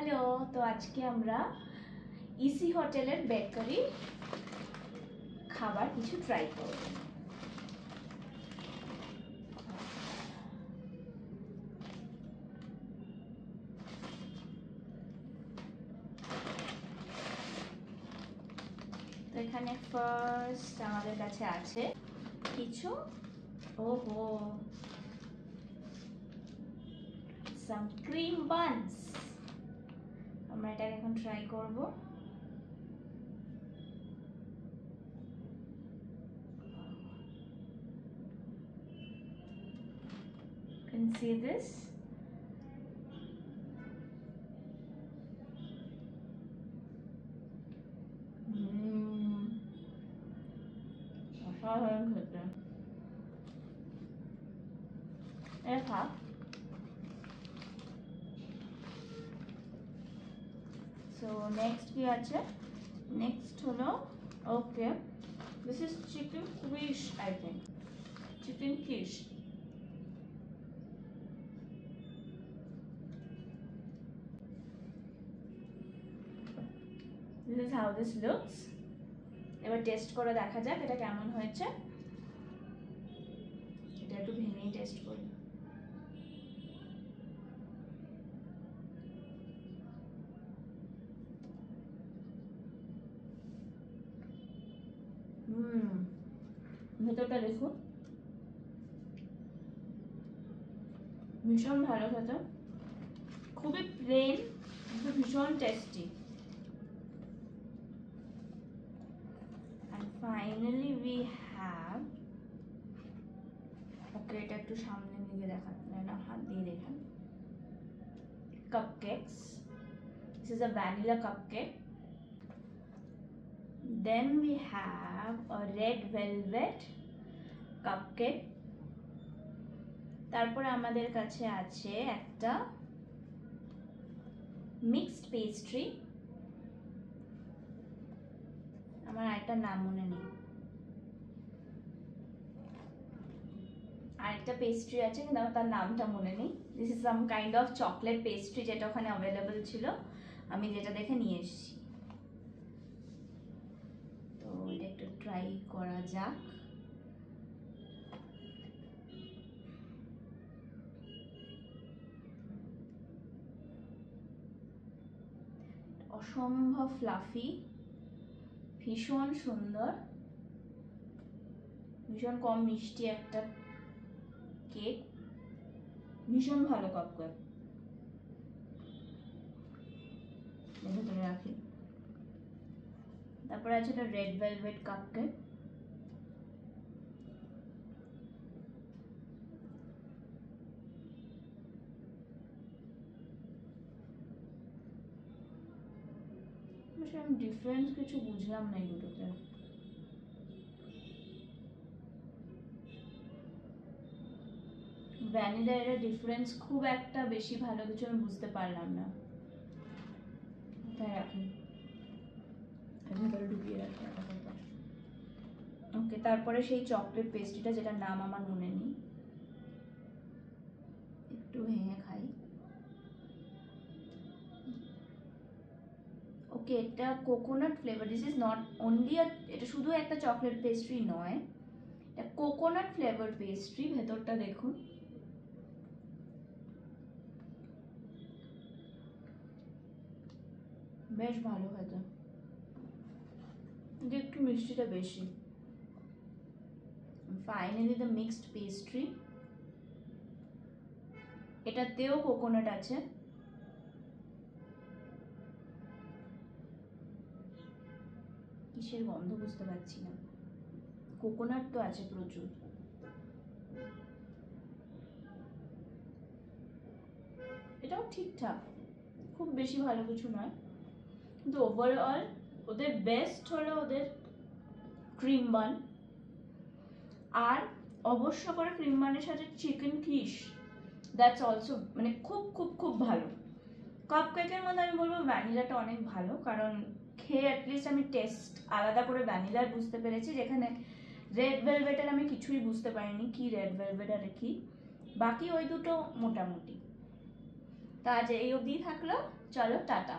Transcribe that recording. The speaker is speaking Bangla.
হ্যালো, তো আজকে আমরা ইসি হোটেলের বেকারি খাবার কিছু ট্রাই করব। তো এখানে ফার্স্ট আমাদের কাছে আছে কিছু ওহো সাম ক্রিম বানস। আমরা এটাকে এখন ট্রাই করব। Can see this? অসাধারণ খেতে। খা। So next কি আছে? Next হলো okay. This is chicken quiche, I think. Chicken quiche. This is how this looks. এবার টেস্ট করে দেখা যাক এটা কেমন হয়েছে। এটা একটু ভেঙেই টেস্ট করি। ভেতরটা দেখুন, ভীষণ ভালো খেতে, খুবই প্লেন কিন্তু ভীষণ tasty. And finally we have, ওকে এটা একটু সামনে দিকে দেখাতে না, হাত দিয়ে দেখেন, cupcakes. This is a vanilla cupcake. Then we have a red velvet cupcake. তারপরে আমাদের কাছে আছে একটা মিক্সড পেস্ট্রি, আমার আরেকটা নাম মনে নেই, আরেকটা পেস্ট্রি আছে কিন্তু আমার তার নামটা মনে নেই। This is some kind of chocolate pastry যেটা ওখানে অ্যাভেলেবল ছিল, আমি যেটা দেখে নিয়ে এসেছি। তো এটা একটু ট্রাই করা যাক। অসম্ভব ফ্লাফি, ভীষণ সুন্দর, ভীষণ কম মিষ্টি একটা কেক, ভীষণ ভালো কাপকেক। ভেতরে রাখি। তারপরে আছে একটা রেড ভেলভেট কাপকেক। আমি ডিফারেন্স কিছু বুঝলাম না এই দুটোতে। ভ্যানিলা এর ডিফারেন্স খুব একটা বেশি ভালো কিছু আমি বুঝতে পারলাম না। তাই রাখুন, ভেতরে ঢুকিয়ে রাখি আপাতত। ওকে, তারপরে সেই চকলেট পেস্ট্রিটা যেটা নাম আমার মনে নেই, একটু ভেঙে খাই। ওকে, এটা coconut flavour. This is not only, এটা শুধু একটা চকলেট পেস্ট্রি নয়, এটা কোকোনাট ফ্লেভার পেস্ট্রি। ভেতরটা দেখুন, বেশ ভালো খেতে, কিন্তু একটু মিষ্টিটা বেশি। ফাইনালি দ্য মিক্সড পেস্ট্রি, এটাতেও কোকোনাট আছে। কিসের গন্ধ বুঝতে পারছি না, কোকোনাট তো আছে প্রচুর। এটাও ঠিকঠাক, খুব বেশি ভালো কিছু নয়, কিন্তু ওভারঅল ওদের বেস্ট হলো ওদের ক্রিম বান, আর অবশ্য করে ক্রিম বানের সাথে চিকেন কিশ, দ্যাটস অলসো মানে খুব খুব খুব ভালো। কাপকেকের মধ্যে আমি বলবো ভ্যানিলাটা অনেক ভালো, কারণ খেয়ে অ্যাটলিস্ট আমি টেস্ট আলাদা করে ভ্যানিলার বুঝতে পেরেছি, যেখানে রেড ভেলভেটের আমি কিছুই বুঝতে পারিনি কি রেড ভেলভেট আর কি। বাকি ওই দুটো মোটামুটি। তো আজ এই অবধি থাকলো, চলো টাটা।